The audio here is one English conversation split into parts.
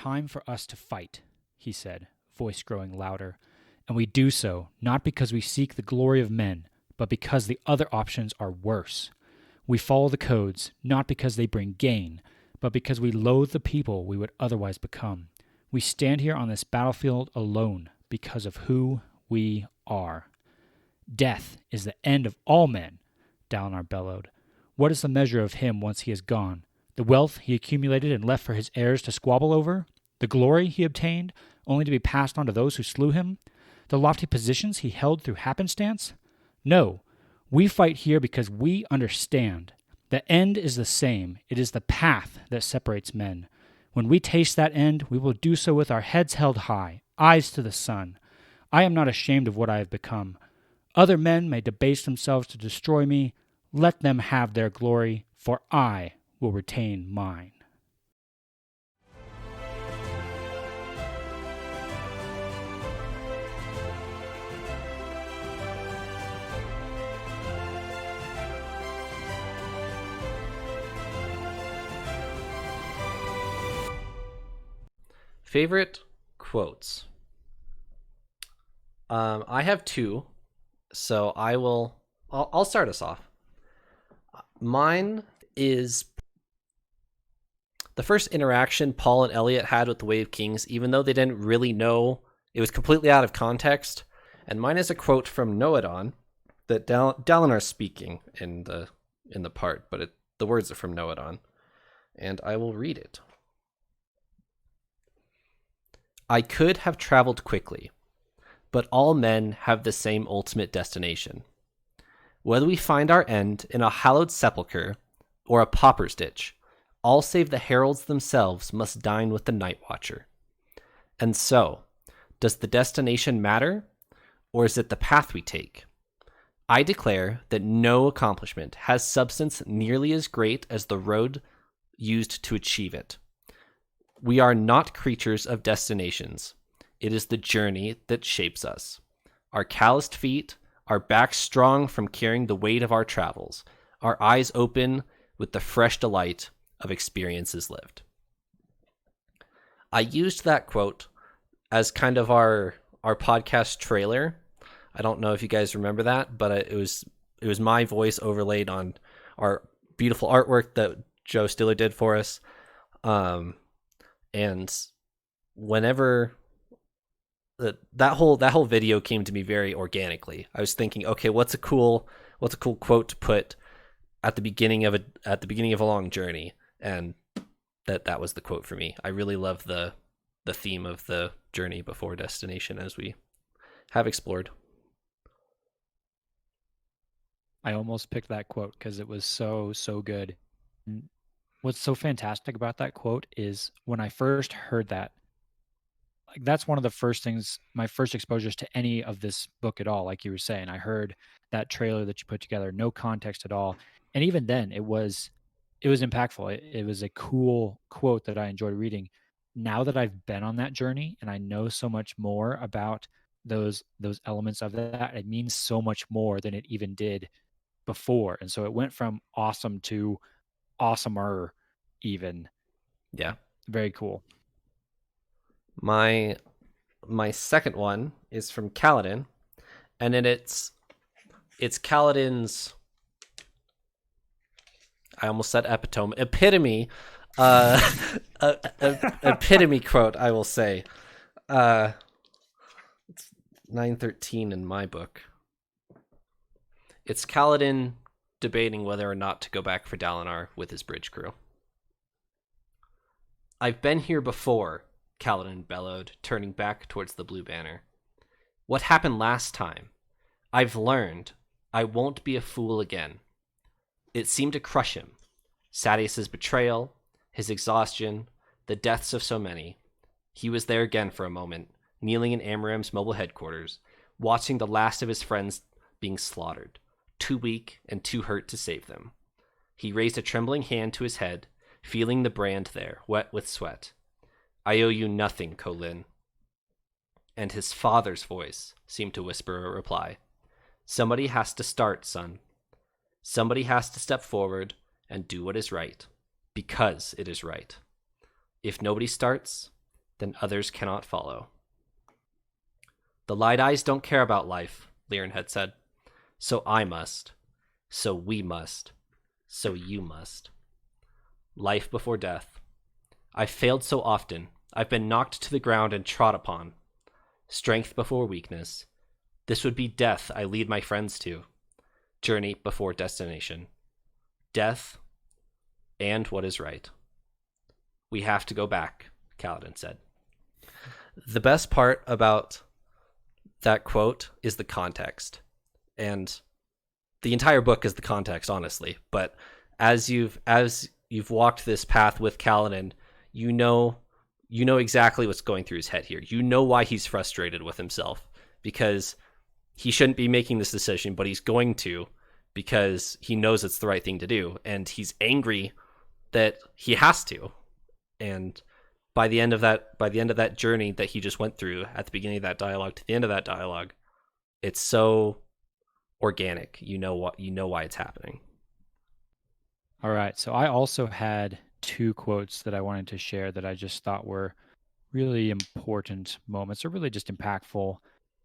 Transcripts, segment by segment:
time for us to fight," he said, voice growing louder. "And we do so not because we seek the glory of men, but because the other options are worse. We follow the codes not because they bring gain, but because we loathe the people we would otherwise become. We stand here on this battlefield alone because of who we are." "Death is the end of all men," Dalinar bellowed. "What is the measure of him once he is gone? The wealth he accumulated and left for his heirs to squabble over? The glory he obtained, only to be passed on to those who slew him? The lofty positions he held through happenstance? No, we fight here because we understand. The end is the same. It is the path that separates men. When we taste that end, we will do so with our heads held high, eyes to the sun. I am not ashamed of what I have become. Other men may debase themselves to destroy me. Let them have their glory, for I will retain mine." Favorite quotes. I have two, so I'll start us off. Mine is the first interaction Paul and Eliot had with the Way of Kings, even though they didn't really know, it was completely out of context. And mine is a quote from Noadon that Dalinar's speaking in the part, but the words are from Noadon, and I will read it. "I could have traveled quickly, but all men have the same ultimate destination. Whether we find our end in a hallowed sepulchre or a pauper's ditch, all save the heralds themselves must dine with the night watcher. And so, does the destination matter, or is it the path we take? I declare that no accomplishment has substance nearly as great as the road used to achieve it. We are not creatures of destinations. It is the journey that shapes us. Our calloused feet, our backs strong from carrying the weight of our travels, our eyes open with the fresh delight of experiences lived." I used that quote as kind of our podcast trailer. I don't know if you guys remember that, but it was my voice overlaid on our beautiful artwork that Joe Stiller did for us. And whenever that whole video came to me very organically, I was thinking, okay, what's a cool quote to put at the beginning of a long journey, and that was the quote for me. I really love the theme of the journey before destination, as we have explored. I almost picked that quote because it was so good. What's so fantastic about that quote is when I first heard that, like, that's one of the first things, my first exposures to any of this book at all. Like you were saying, I heard that trailer that you put together, no context at all. And even then it was impactful. It was a cool quote that I enjoyed reading. Now that I've been on that journey and I know so much more about those elements of that, it means so much more than it even did before. And so it went from awesome to awesomer even. Yeah. Very cool. My second one is from Kaladin, and then it's Kaladin's, I almost said epitome epitome quote, I will say. It's 913 in my book. It's Kaladin debating whether or not to go back for Dalinar with his bridge crew. "I've been here before," Kaladin bellowed, turning back towards the blue banner. "What happened last time? I've learned. I won't be a fool again." It seemed to crush him. Sadeas's betrayal, his exhaustion, the deaths of so many. He was there again for a moment, kneeling in Amaram's mobile headquarters, watching the last of his friends being slaughtered, too weak and too hurt to save them. He raised a trembling hand to his head, feeling the brand there, wet with sweat. "I owe you nothing, Kholin." And his father's voice seemed to whisper a reply. "Somebody has to start, son. Somebody has to step forward and do what is right, because it is right. If nobody starts, then others cannot follow. The light eyes don't care about life, Laryn had said. So I must. So we must. So you must. Life before death. I've failed so often. I've been knocked to the ground and trod upon. Strength before weakness. This would be death I lead my friends to. Journey before destination. Death and what is right. We have to go back, Kaladin said. The best part about that quote is the context. And the entire book is the context, honestly. But as you've walked this path with Kaladin, you know exactly what's going through his head here. You know why he's frustrated with himself, because he shouldn't be making this decision, but he's going to, because he knows it's the right thing to do, and he's angry that he has to. And by the end of that journey that he just went through, at the beginning of that dialogue to the end of that dialogue, it's so organic. You know why it's happening. All right. So I also had two quotes that I wanted to share that I just thought were really important moments, or really just impactful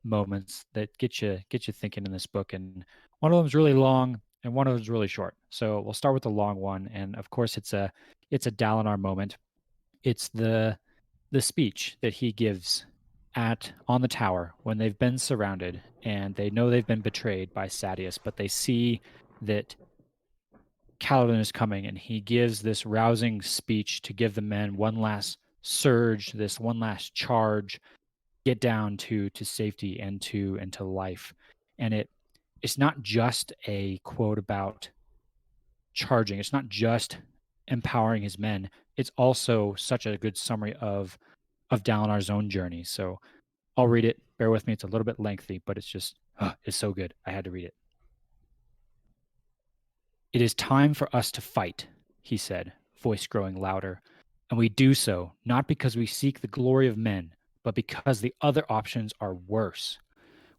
moments that get you thinking in this book. And one of them is really long and one of them is really short. So we'll start with the long one. And of course it's a Dalinar moment. It's the speech that he gives on the tower when they've been surrounded and they know they've been betrayed by Sadeas, but they see that Kaladin is coming, and he gives this rousing speech to give the men one last surge, this one last charge, get down to safety and to life. And it's not just a quote about charging. It's not just empowering his men. It's also such a good summary of Dalinar's own journey. So I'll read it. Bear with me. It's a little bit lengthy, but it's so good. I had to read it. It is time for us to fight, he said, voice growing louder. And we do so not because we seek the glory of men, but because the other options are worse.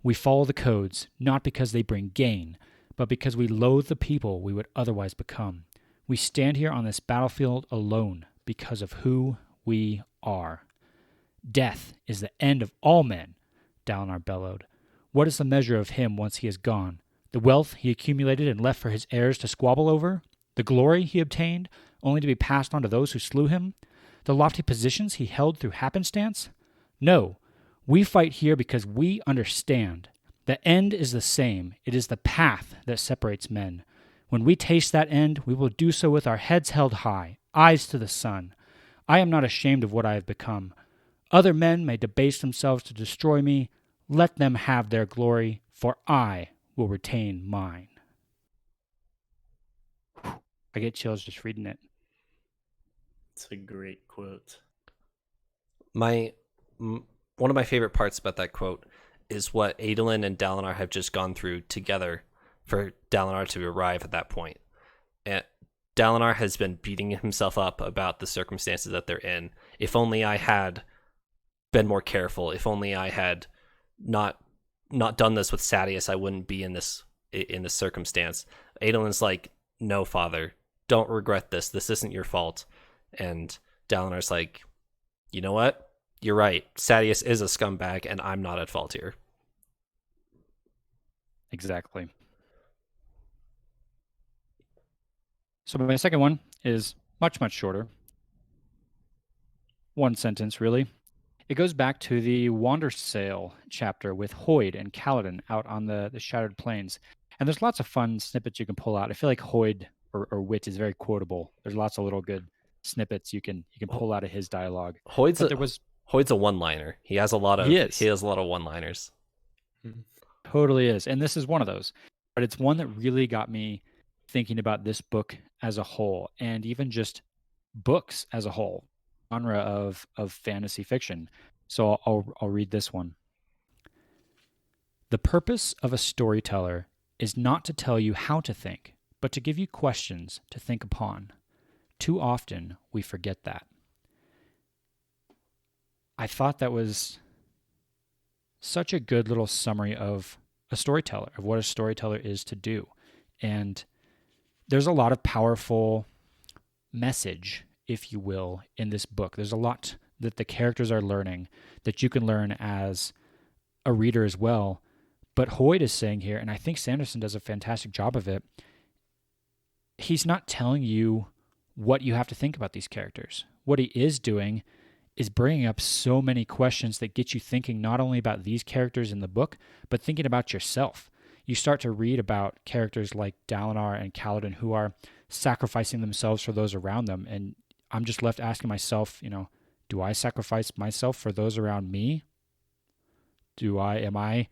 We follow the codes not because they bring gain, but because we loathe the people we would otherwise become. We stand here on this battlefield alone because of who we are. Death is the end of all men, Dalinar bellowed. What is the measure of him once he is gone? The wealth he accumulated and left for his heirs to squabble over? The glory he obtained, only to be passed on to those who slew him? The lofty positions he held through happenstance? No, we fight here because we understand. The end is the same. It is the path that separates men. When we taste that end, we will do so with our heads held high, eyes to the sun. I am not ashamed of what I have become. Other men may debase themselves to destroy me. Let them have their glory, for I will retain mine. I get chills just reading it. It's a great quote. One of my favorite parts about that quote is what Adolin and Dalinar have just gone through together for Dalinar to arrive at that point. And Dalinar has been beating himself up about the circumstances that they're in. If only I had been more careful. If only I had not done this with Sadeas, I wouldn't be in this circumstance. Adolin's like, no, father, don't regret this. This isn't your fault. And Dalinar's like, you know what? You're right. Sadeas is a scumbag, and I'm not at fault here. Exactly. So my second one is much, much shorter. One sentence, really. It goes back to the Wandersail chapter with Hoid and Kaladin out on the Shattered Plains. And there's lots of fun snippets you can pull out. I feel like Hoid or Wit is very quotable. There's lots of little good snippets you can pull out of his dialogue. Hoid's a one-liner. He has a lot of one-liners. Totally is. And this is one of those. But it's one that really got me thinking about this book as a whole, and even just books as a whole, genre of fantasy fiction. So I'll read this one. The purpose of a storyteller is not to tell you how to think, but to give you questions to think upon. Too often we forget that. I thought that was such a good little summary of a storyteller, of what a storyteller is to do. And there's a lot of powerful message, if you will, in this book. There's a lot that the characters are learning, that you can learn as a reader as well. But Hoyt is saying here, and I think Sanderson does a fantastic job of it, he's not telling you what you have to think about these characters. What he is doing is bringing up so many questions that get you thinking not only about these characters in the book, but thinking about yourself. You start to read about characters like Dalinar and Kaladin who are sacrificing themselves for those around them. And I'm just left asking myself, do I sacrifice myself for those around me? Am I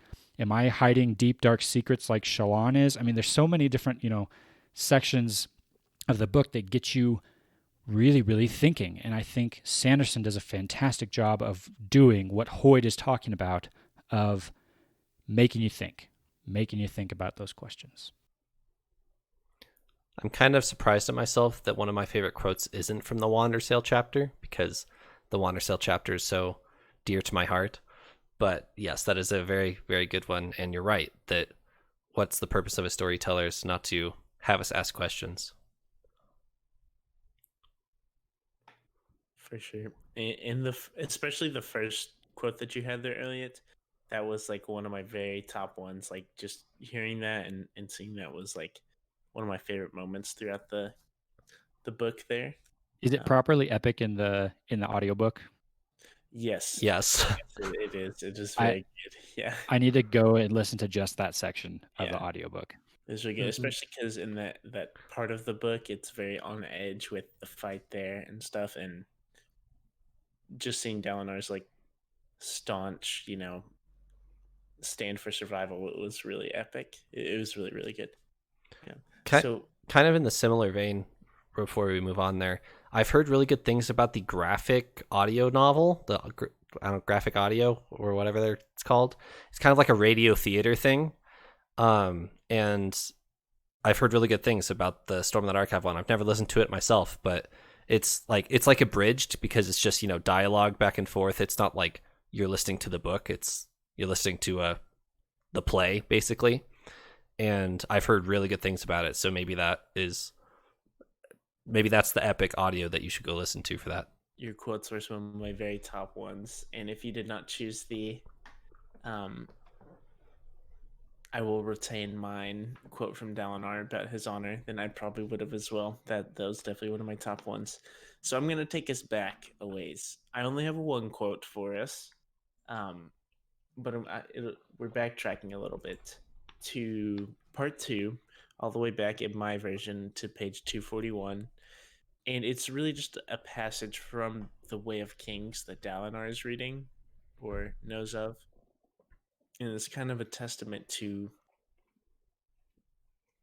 hiding deep, dark secrets like Shallan is? I mean, there's so many different, sections of the book that get you really, really thinking. And I think Sanderson does a fantastic job of doing what Hoyt is talking about, of making you think about those questions. I'm kind of surprised at myself that one of my favorite quotes isn't from the Wandersail chapter, because the Wandersail chapter is so dear to my heart. But yes, that is a very, very good one. And you're right that what's the purpose of a storyteller is not to have us ask questions. For sure. Especially the first quote that you had there, Elliot, that was like one of my very top ones. Like just hearing that and seeing that was like one of my favorite moments throughout the book there. Is it properly epic in the audiobook? Yes. Yes. It is. It is very good. Yeah. I need to go and listen to just that section of the audiobook. It's really good, especially because in that part of the book, it's very on edge with the fight there and stuff, and just seeing Dalinar's like staunch, stand for survival, it was really epic. It was really, really good. Yeah. So kind of in the similar vein, before we move on there, I've heard really good things about the graphic audio novel, graphic audio or whatever it's called. It's kind of like a radio theater thing. And I've heard really good things about the Stormlight Archive one. I've never listened to it myself, but it's like abridged because it's just, dialogue back and forth. It's not like you're listening to the book. You're listening to the play basically. And I've heard really good things about it. So maybe that's the epic audio that you should go listen to for that. Your quotes were some of my very top ones. And if you did not choose the I will retain mine quote from Dalinar about his honor, then I probably would have as well. That was definitely one of my top ones. So I'm going to take us back a ways. I only have one quote for us, but we're backtracking a little bit to part 2, all the way back in my version to page 241. And it's really just a passage from The Way of Kings that Dalinar is reading or knows of. And it's kind of a testament to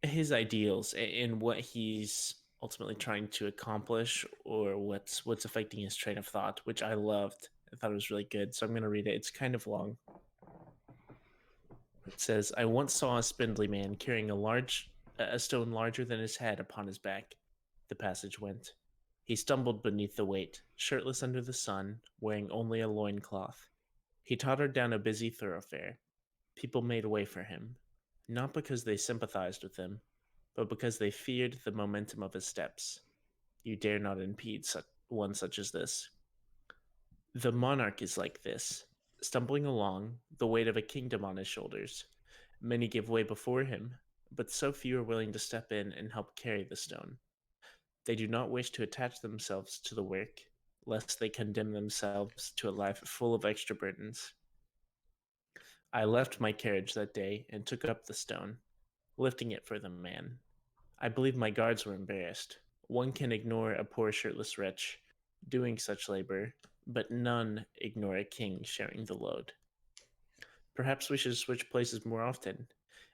his ideals and what he's ultimately trying to accomplish, or what's affecting his train of thought, which I loved. I thought it was really good. So I'm going to read it. It's kind of long. It says, I once saw a spindly man carrying a stone larger than his head upon his back. The passage went. He stumbled beneath the weight, shirtless under the sun, wearing only a loincloth. He tottered down a busy thoroughfare. People made way for him, not because they sympathized with him, but because they feared the momentum of his steps. You dare not impede one such as this. The monarch is like this, stumbling along, the weight of a kingdom on his shoulders. Many give way before him, but so few are willing to step in and help carry the stone. They do not wish to attach themselves to the work, lest they condemn themselves to a life full of extra burdens. I left my carriage that day and took up the stone, lifting it for the man. I believe my guards were embarrassed. One can ignore a poor shirtless wretch doing such labor, but none ignore a king sharing the load. Perhaps we should switch places more often.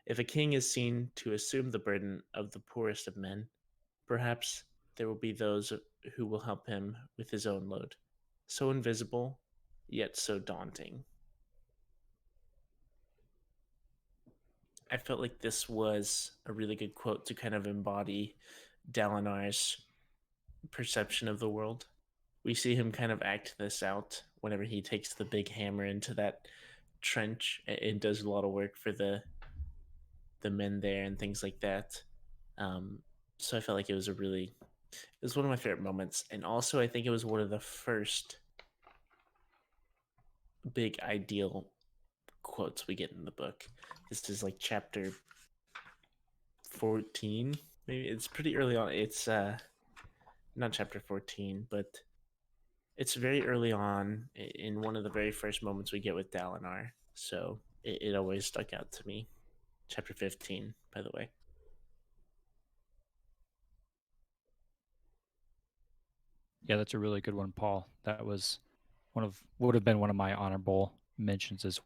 If a king is seen to assume the burden of the poorest of men, perhaps there will be those who will help him with his own load, so invisible, yet so daunting. I felt like this was a really good quote to kind of embody Dalinar's perception of the world. We see him kind of act this out whenever he takes the big hammer into that trench and does a lot of work for the men there and things like that. So I felt like it was one of my favorite moments. And also I think it was one of the first big ideal quotes we get in the book. This is like chapter 14. Maybe it's pretty early on. It's not chapter 14, but it's very early on in one of the very first moments we get with Dalinar. So it always stuck out to me. Chapter 15, by the way. Yeah, that's a really good one, Paul. That was would have been one of my honorable mentions as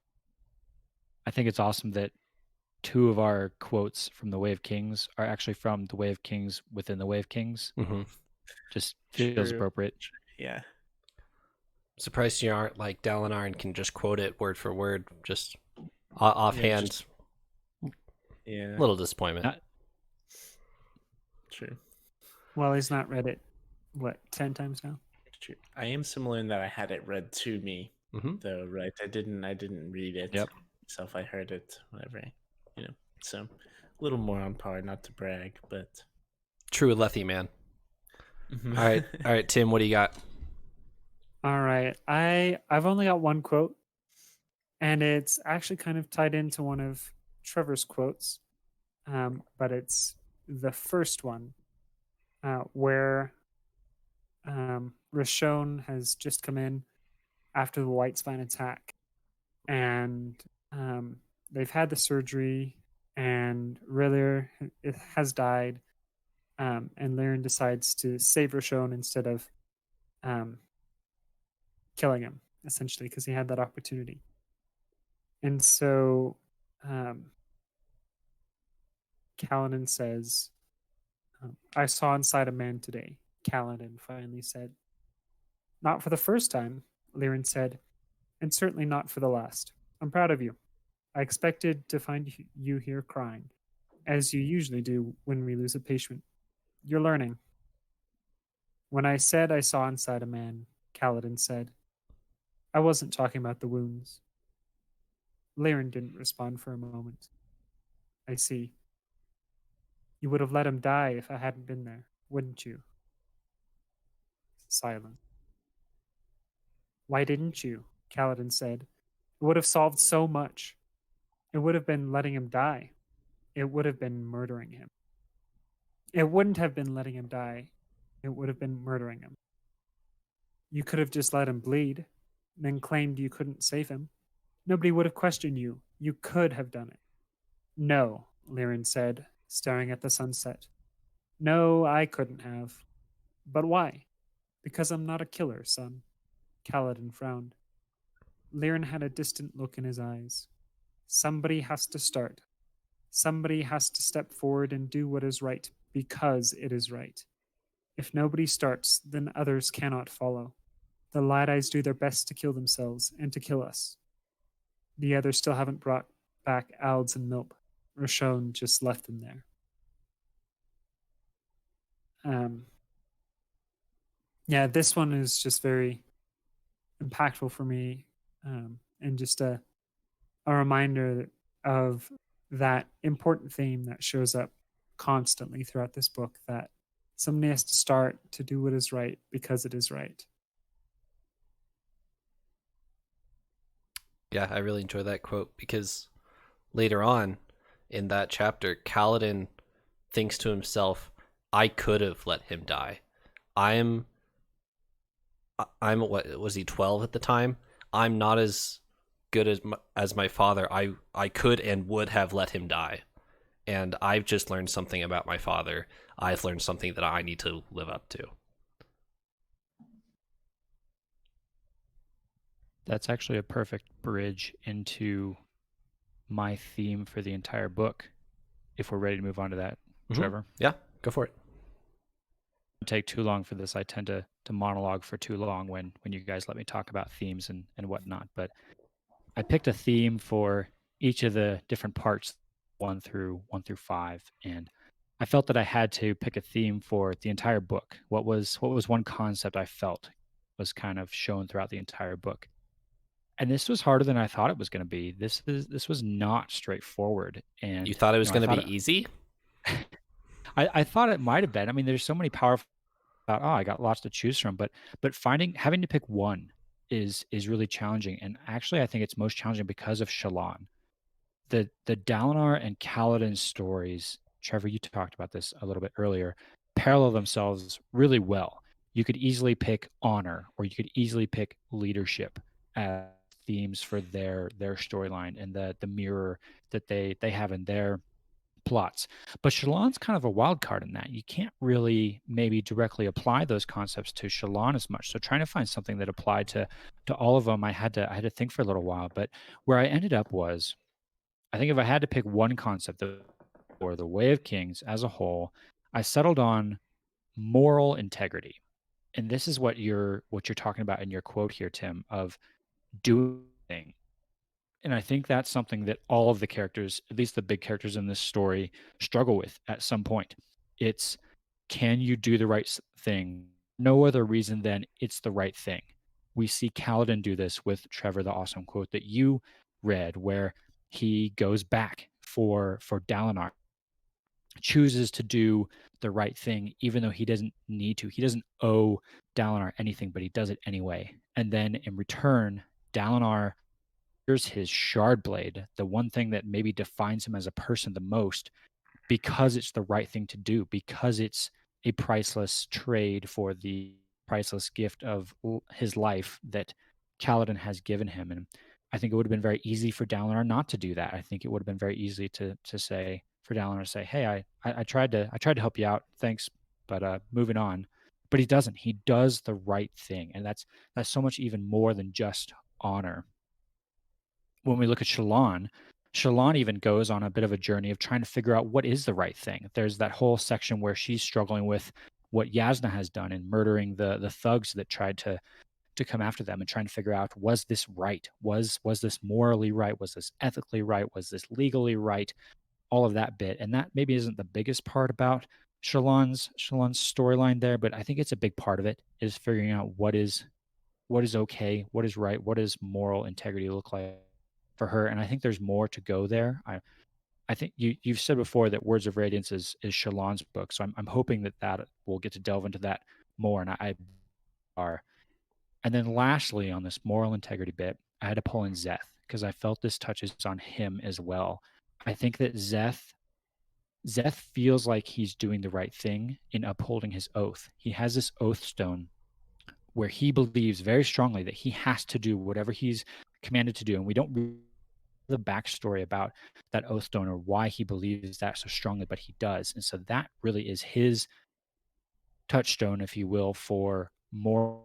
I think it's awesome that two of our quotes from the Way of Kings are actually from the Way of Kings within the Way of Kings. Mm-hmm. Just feels True. appropriate. Yeah. Surprised you aren't like Dalinar and can just quote it word for word, just offhand. Yeah. Little disappointment. True. Well, he's not read it, 10 times now? True. I am similar in that I had it read to me, Mm-hmm. though, right? I didn't read it. Yep. Myself, I heard it, whatever, So, a little more on par, not to brag, but True Lethe man. All right, Tim, what do you got? All right. I've only got one quote, and it's actually kind of tied into one of Trevor's quotes, but it's the first one where Rashon has just come in after the White Spine attack, and they've had the surgery, and Riller has died, and Laryn decides to save Rashon instead of killing him, essentially, because he had that opportunity. And so Kaladin says, I saw inside a man today, Kaladin finally said. Not for the first time, Laryn said, and certainly not for the last. I'm proud of you. I expected to find you here crying, as you usually do when we lose a patient. You're learning. When I said I saw inside a man, Kaladin said, I wasn't talking about the wounds. Laryn didn't respond for a moment. I see. You would have let him die if I hadn't been there, wouldn't you? Silence. Why didn't you? Kaladin said. It would have solved so much. It would have been letting him die. It would have been murdering him. It wouldn't have been letting him die. It would have been murdering him. You could have just let him bleed, then claimed you couldn't save him. Nobody would have questioned you. You could have done it. No, Laryn said, staring at the sunset. No, I couldn't have. But why? Because I'm not a killer, son. Kaladin frowned. Laryn had a distant look in his eyes. Somebody has to start. Somebody has to step forward and do what is right because it is right. If nobody starts, then others cannot follow. The Light Eyes do their best to kill themselves and to kill us. The others still haven't brought back Alds and Milp. Rashon just left them there. Yeah, this one is just very impactful for me, and just a reminder of that important theme that shows up constantly throughout this book, that somebody has to start to do what is right because it is right. Yeah, I really enjoy that quote because later on in that chapter, Kaladin thinks to himself, I could have let him die. I'm what was he, 12 at the time? I'm not as good as my father. I could and would have let him die. And I've just learned something about my father. I've learned something that I need to live up to. That's actually a perfect bridge into my theme for the entire book, if we're ready to move on to that, Trevor. Yeah, go for it. Take too long for this. I tend to monologue for too long when you guys let me talk about themes and whatnot. But I picked a theme for each of the different parts, 1 through 5, and I felt that I had to pick a theme for the entire book. What was one concept I felt was kind of shown throughout the entire book? And this was harder than I thought it was going to be. This was not straightforward. And you thought it was going to be easy? I thought it might have been. I mean, there's so many powerful. I got lots to choose from, but having to pick one is really challenging. And actually, I think it's most challenging because of Shallan. The Dalinar and Kaladin stories, Trevor, you talked about this a little bit earlier, parallel themselves really well. You could easily pick honor, or you could easily pick leadership as themes for their storyline and the mirror that they have in their plots. But Shallan's kind of a wild card in that. You can't really maybe directly apply those concepts to Shallan as much. So trying to find something that applied to all of them, I had to think for a little while. But where I ended up was, I think if I had to pick one concept or the Way of Kings as a whole, I settled on moral integrity. And this is what you're talking about in your quote here, Tim, of doing thing. And I think that's something that all of the characters, at least the big characters in this story, struggle with at some point. It's, can you do the right thing? No other reason than it's the right thing. We see Kaladin do this with Trevor, the awesome quote that you read, where he goes back for Dalinar, chooses to do the right thing, even though he doesn't need to. He doesn't owe Dalinar anything, but he does it anyway. And then in return, Dalinar, here's his shard blade, the one thing that maybe defines him as a person the most, because it's the right thing to do, because it's a priceless trade for the priceless gift of his life that Kaladin has given him. And I think it would have been very easy for Dalinar not to do that. I think it would have been very easy to say, for Dalinar to say, hey, I tried to help you out, thanks, but moving on. But he doesn't. He does the right thing, and that's so much even more than just honor. When we look at Shallan even goes on a bit of a journey of trying to figure out what is the right thing. There's that whole section where she's struggling with what Yasna has done in murdering the thugs that tried to come after them, and trying to figure out, was this right? Was this morally right? Was this ethically right? Was this legally right? All of that bit. And that maybe isn't the biggest part about Shallan's storyline there, but I think it's a big part of it, is figuring out what is okay, what is right, what does moral integrity look like for her. And I think there's more to go there. I think you've said before that Words of Radiance is Shallan's book, so I'm hoping that we'll get to delve into that more, and I are. And then lastly, on this moral integrity bit, I had to pull in Szeth, because I felt this touches on him as well. I think that Szeth feels like he's doing the right thing in upholding his oath. He has this oath stone where he believes very strongly that he has to do whatever he's commanded to do. And we don't read the backstory about that oath stone or why he believes that so strongly, but he does. And so that really is his touchstone, if you will, for more.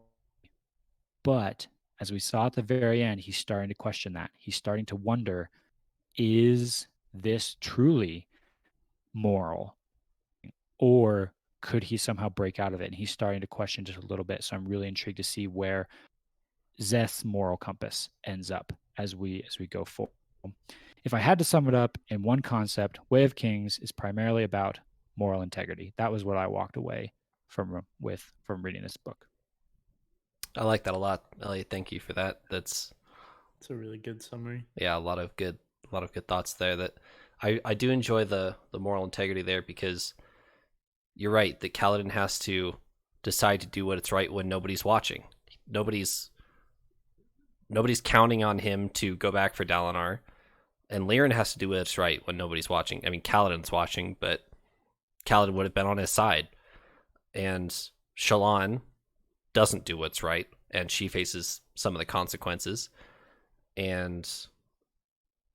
But as we saw at the very end, he's starting to question that. He's starting to wonder, is this truly moral? Or could he somehow break out of it? And he's starting to question just a little bit. So I'm really intrigued to see where Szeth's moral compass ends up as we go forward. If I had to sum it up in one concept, Way of Kings is primarily about moral integrity. That was what I walked away from reading this book. I like that a lot, Elliot. Thank you for that. It's a really good summary. Yeah, a lot of good thoughts there. That I do enjoy the moral integrity there, because you're right that Kaladin has to decide to do what's right when nobody's watching. Nobody's counting on him to go back for Dalinar, and Laryn has to do what's right when nobody's watching. I mean, Kaladin's watching, but Kaladin would have been on his side, and Shallan doesn't do what's right, and she faces some of the consequences. And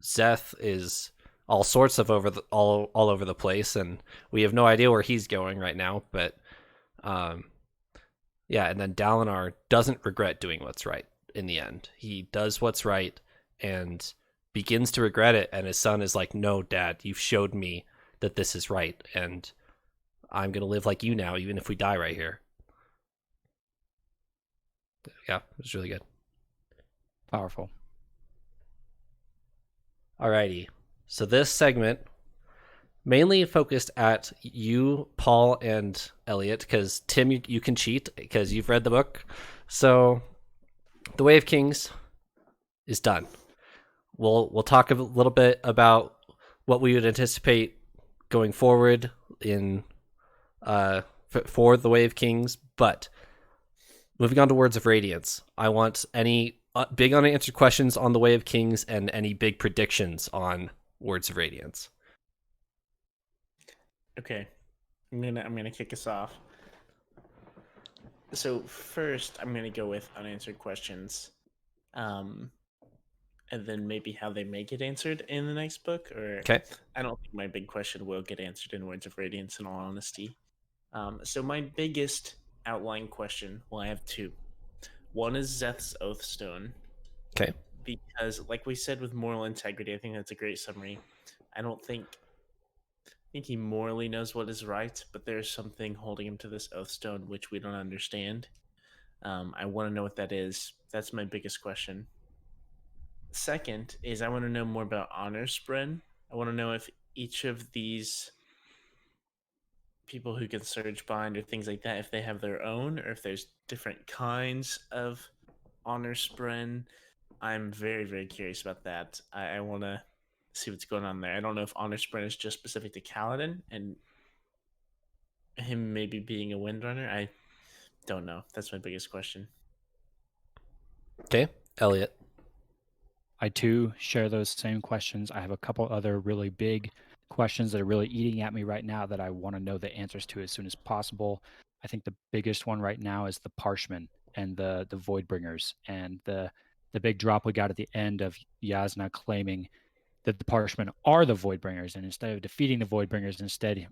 Szeth is all sorts of all over the place, and we have no idea where he's going right now. But yeah, and then Dalinar doesn't regret doing what's right in the end. He does what's right and begins to regret it, and his son is like, "No, Dad, you've showed me that this is right, and I'm gonna live like you now, even if we die right here." Yeah, it was really good. Powerful. Alrighty. So this segment mainly focused at you, Paul, and Eliot, because Tim, you can cheat because you've read the book. So The Way of Kings is done. We'll talk a little bit about what we would anticipate going forward in for The Way of Kings, but Moving on to Words of Radiance. I want any big unanswered questions on the Way of Kings and any big predictions on Words of Radiance. Okay, I'm gonna kick us off. So first, I'm gonna go with unanswered questions, and then maybe how they may get answered in the next book. Or Okay. I don't think my big question will get answered in Words of Radiance. In all honesty, so my biggest outlying question. Well, I have two. One is Zeth's Oathstone, Okay. because, like we said with moral integrity, I think that's a great summary. I don't think he morally knows what is right, but there's something holding him to this Oathstone which we don't understand. I want to know what that is. That's my biggest question. Second is I want to know more about Honor Spren. I want to know if each of these people who can surge bind or things like that, if they have their own, or if there's different kinds of Honor Spren. I'm very, very curious about that. I want to see what's going on there. I don't know if Honor Spren is just specific to Kaladin and him maybe being a Windrunner. I don't know. That's my biggest question. Okay. Eliot. I too share those same questions. I have a couple other really big questions that are really eating at me right now that I want to know the answers to as soon as possible. I think the biggest one right now is the Parshmen and the Voidbringers, and the big drop we got at the end of Yasna claiming that the Parshmen are the Voidbringers, and instead of defeating the Voidbringers, instead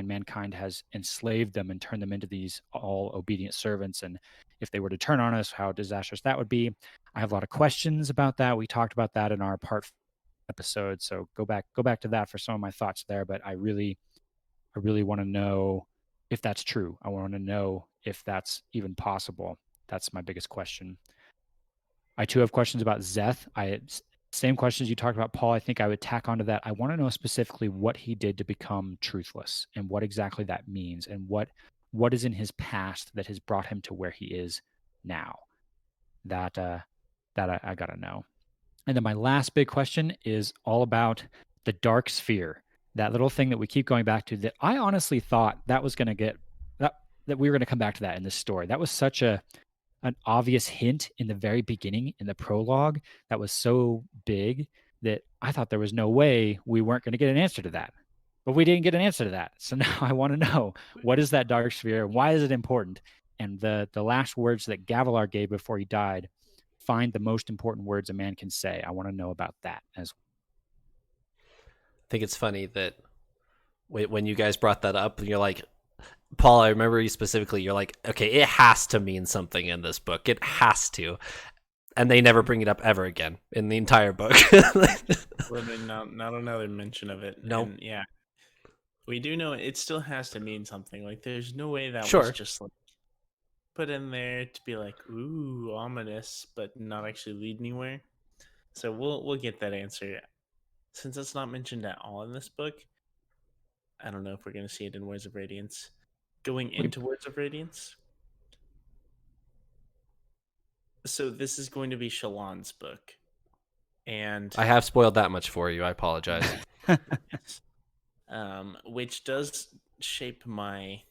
mankind has enslaved them and turned them into these all obedient servants. And if they were to turn on us, how disastrous that would be. I have a lot of questions about that. We talked about that in our part episode, so go back to that for some of my thoughts there. But I really want to know if that's true. I want to know if that's even possible. That's my biggest question. I too have questions about Zeth. Same questions you talked about, Paul. I think I would tack onto that. I want to know specifically what he did to become truthless and what exactly that means, and what is in his past that has brought him to where he is now. That I gotta know. And then my last big question is all about the dark sphere, that little thing that we keep going back to, that I honestly thought that was going to get that we were going to come back to that in this story. That was such an obvious hint in the very beginning in the prologue that was so big that I thought there was no way we weren't going to get an answer to that. But we didn't get an answer to that. So now I want to know, what is that dark sphere? Why is it important? And the last words that Gavilar gave before he died, find the most important words a man can say. I want to know about that as well. I think it's funny that when you guys brought that up, you're like, Paul, I remember you specifically, you're like, okay, it has to mean something in this book. It has to. And they never bring it up ever again in the entire book. Literally not another mention of it. Nope. And yeah. We do know it still has to mean something. Like, there's no way that Sure. was just like put in there to be like, ooh, ominous, but not actually lead anywhere. So we'll get that answer. Since it's not mentioned at all in this book, I don't know if we're gonna see it in Words of Radiance. Going into Words of Radiance. So this is going to be Shallan's book. And I have spoiled that much for you. I apologize. yes. Which does shape my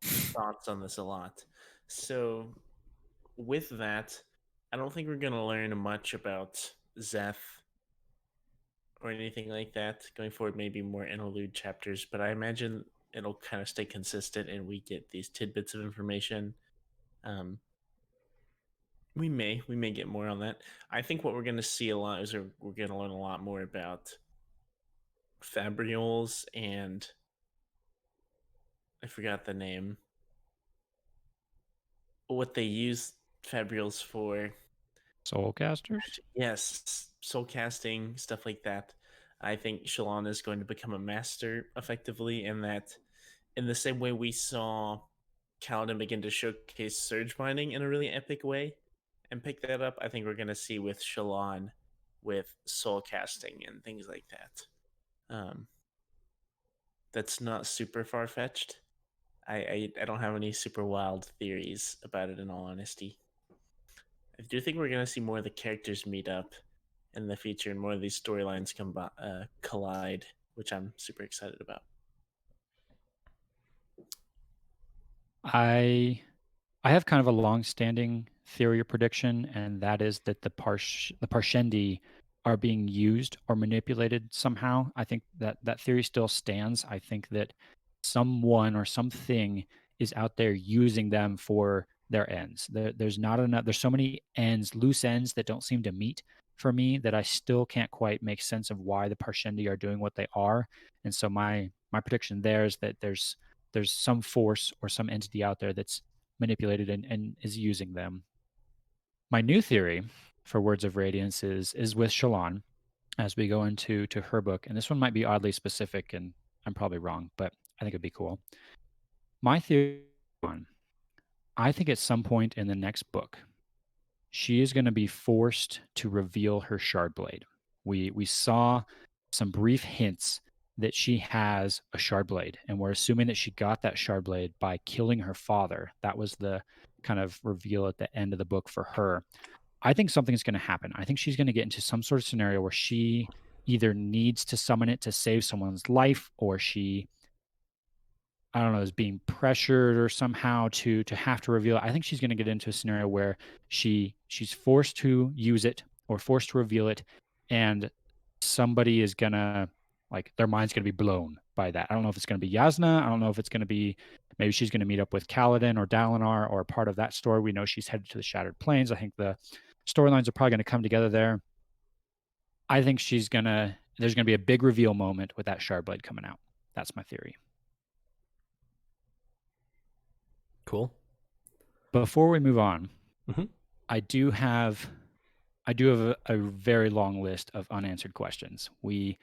thoughts on this a lot. So with that, I don't think we're going to learn much about Zeth or anything like that going forward. Maybe more interlude chapters, but I imagine it'll kind of stay consistent and we get these tidbits of information. We may get more on that. I think what we're going to see a lot is we're going to learn a lot more about Fabriols and I forgot the name. What they use Fabriols for. Soulcasters? Yes, soul casting, stuff like that. I think Shallan is going to become a master effectively, in that, in the same way we saw Kaladin begin to showcase surge binding in a really epic way and pick that up, I think we're going to see with Shallan with soul casting and things like that. That's not super far fetched. I don't have any super wild theories about it, in all honesty. I do think we're going to see more of the characters meet up in the future and more of these storylines collide, which I'm super excited about. I I have kind of a long-standing theory or prediction, and that is that the Parshendi are being used or manipulated somehow. I think that theory still stands. I think that someone or something is out there using them for their ends. There's not enough. There's so many ends, loose ends that don't seem to meet for me that I still can't quite make sense of why the Parshendi are doing what they are. And so my prediction there is that there's some force or some entity out there that's manipulated and is using them. My new theory for Words of Radiance is with Shalon as we go into her book. And this one might be oddly specific, and I'm probably wrong, but I think it'd be cool. My theory on, I think at some point in the next book, she is going to be forced to reveal her shard blade. We saw some brief hints that she has a shard blade, and we're assuming that she got that shard blade by killing her father. That was the kind of reveal at the end of the book for her. I think something's going to happen. I think she's going to get into some sort of scenario where she either needs to summon it to save someone's life, or she, I don't know, is being pressured or somehow to have to reveal it. I think she's going to get into a scenario where she's forced to use it or forced to reveal it, and somebody is going to, like, their mind's going to be blown by that. I don't know if it's going to be Yasna. I don't know if it's going to be, maybe she's going to meet up with Kaladin or Dalinar or part of that story. We know she's headed to the Shattered Plains. I think the storylines are probably going to come together there. I think there's going to be a big reveal moment with that Shardblade coming out. That's my theory. Cool. Before we move on, Mhm. I do have a very long list of unanswered questions. We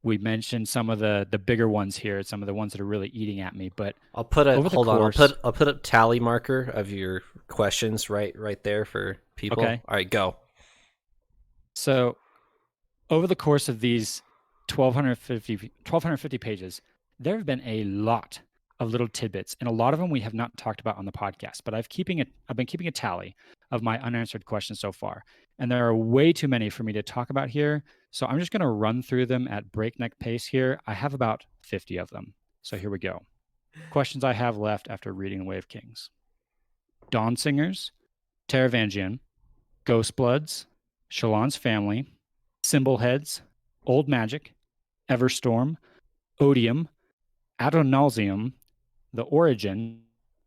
mentioned some of the bigger ones here, some of the ones that are really eating at me. But I'll put a over the hold on. course- I'll put a tally marker of your questions right there for people. Okay. All right, go. So over the course of these 1,250 pages, there have been a lot of little tidbits, and a lot of them we have not talked about on the podcast. But I've been keeping a tally of my unanswered questions so far, and there are way too many for me to talk about here. So I'm just going to run through them at breakneck pace here. I have about 50 of them. So here we go. Questions I have left after reading Way of Kings. Dawn Singers, Taravangian, Ghostbloods, Shalon's family, Symbol Heads, Old Magic, Everstorm, Odium, Adonalsium, The Origin,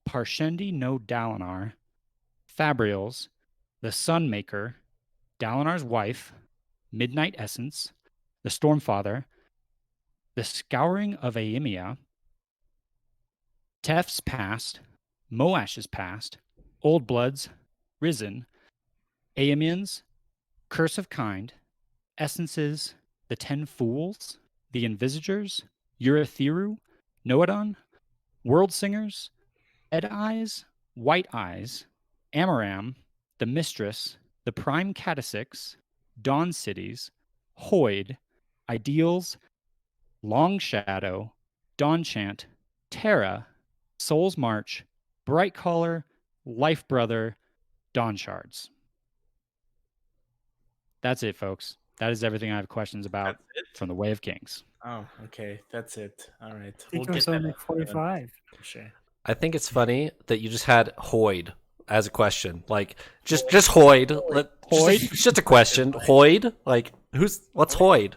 Parshendi no Dalinar, Fabrials, The Sunmaker, Dalinar's Wife, Midnight Essence, The Stormfather, The Scouring of Aemia, Tef's Past, Moash's Past, Old Bloods, Risen, Aemians, Curse of Kind, Essences, The Ten Fools, The Envisagers, Urithiru, Noadon, World Singers, Ed Eyes, White Eyes, Amaram, The Mistress, The Prime Catasix, Dawn Cities, Hoyd, Ideals, Long Shadow, Dawn Chant, Terra, Soul's March, Bright Caller, Life Brother, Dawn Shards. That's it, folks. That is everything I have questions about from the Way of Kings. Oh, okay. That's it. All right. I think it was only 45. For sure. I think it's funny that you just had Hoyd as a question. Like just Hoyd. Hoyd? Just a question. Hoyd? Like what's Hoyd?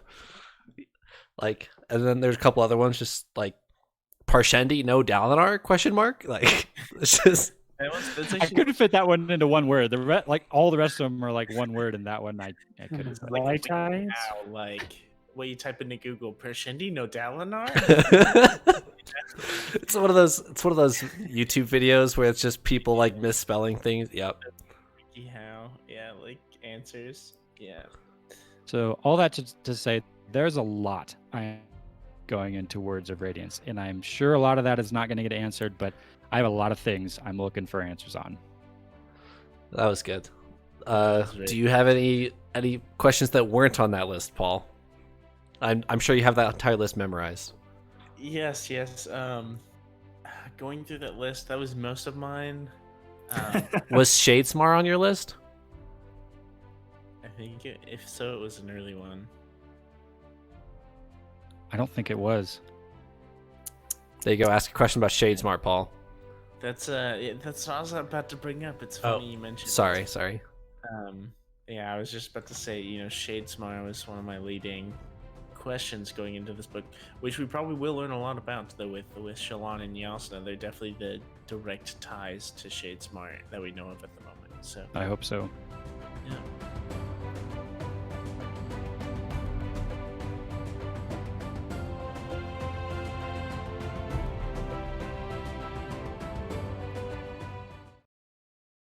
Like, and then there's a couple other ones just like Parshendi no Dalinar question mark? Like it's just I couldn't fit that one into one word. All the rest of them are like one word, and that one I couldn't. White eyes. Wow, like what you type into Google, Parshendi no Dalinar? It's one of those YouTube videos where it's just people like misspelling things. Yep. How? Yeah, like answers. Yeah. So all that to say, there's a lot going into Words of Radiance, and I'm sure a lot of that is not going to get answered, but I have a lot of things I'm looking for answers on. That was good. Do you have any questions that weren't on that list, Paul? I'm sure you have that entire list memorized. Yes. Going through that list, that was most of mine. Was Shadesmar on your list? I think if so, it was an early one. I don't think it was. There you go. Ask a question about Shadesmar, Paul. That's what I was about to bring up. It's funny you mentioned. Sorry. Yeah, I was just about to say, Shadesmar was one of my leading questions going into this book, which we probably will learn a lot about, though, with Shallan and Yasna. They're definitely the direct ties to Shadesmar that we know of at the moment. So I hope so. yeah.